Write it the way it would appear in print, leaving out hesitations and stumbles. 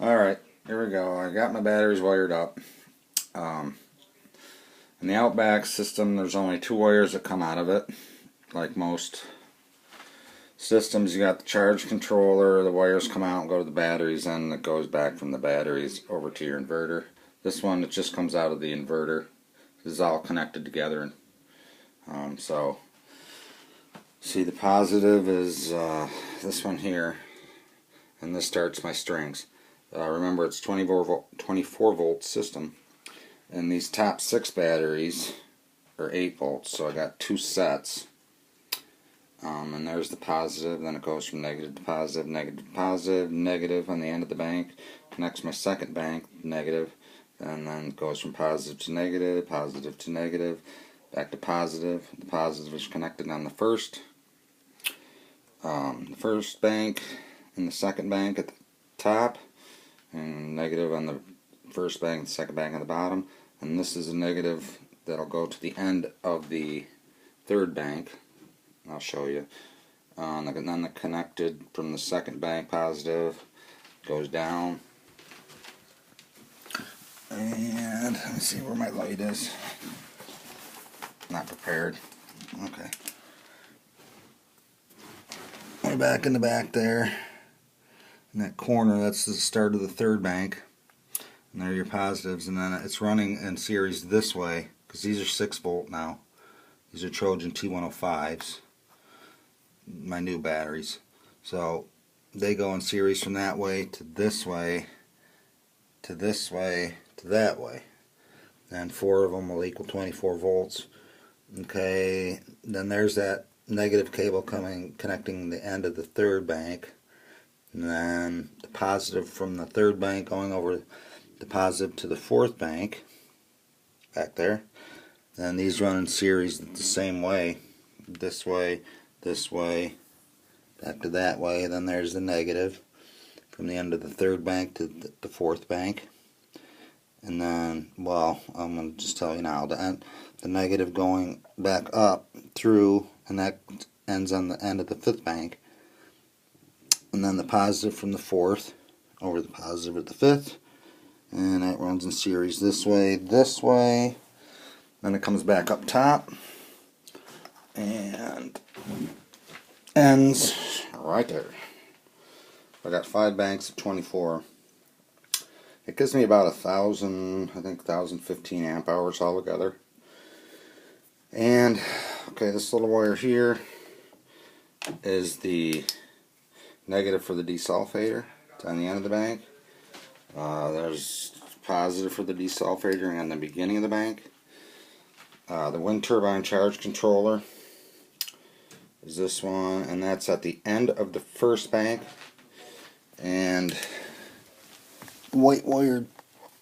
Alright, here we go. I got my batteries wired up. In the Outback system, there's only 2 wires that come out of it. Like most systems, you got the charge controller, the wires come out and go to the batteries, and it goes back from the batteries over to your inverter. This one, it just comes out of the inverter. This is all connected together. So, see, the positive is this one here, and this starts my strings. Remember, it's 24 volt system, and these top 6 batteries are 8 volts, so I got 2 sets. And there's the positive, then it goes from negative to positive, negative to positive, negative on the end of the bank, connects my second bank, negative, and then it goes from positive to negative, back to positive. The positive is connected on the first bank and the second bank at the top, and negative on the first bank and the second bank on the bottom. And this is a negative that'll go to the end of the third bank. I'll show you. And then the connected from the second bank positive goes down. And let me see where my light is. Not prepared. Okay. Way back in the back there. In that corner, that's the start of the third bank. And there are your positives. And then it's running in series this way, because these are 6 volt now. These are Trojan T105s. My new batteries. So they go in series from that way to this way to this way to that way, and 4 of them will equal 24 volts. Okay, then there's that negative cable connecting the end of the third bank, and then the positive from the third bank going over the positive to the fourth bank back there. And these run in series the same way, this way, back to that way. Then there's the negative from the end of the third bank to the fourth bank. And then, well, I'm going to just tell you now, the negative going back up through, and that ends on the end of the fifth bank. And then the positive from the fourth over the positive at the fifth. And that runs in series this way. Then it comes back up top and ends right there. I got 5 banks of 24. It gives me about 1,000, I think 1,015 amp hours altogether. And okay, this little wire here is the negative for the desulfator. It's on the end of the bank. There's positive for the desulfator on the beginning of the bank. The wind turbine charge controller is this one, and that's at the end of the first bank. And white wired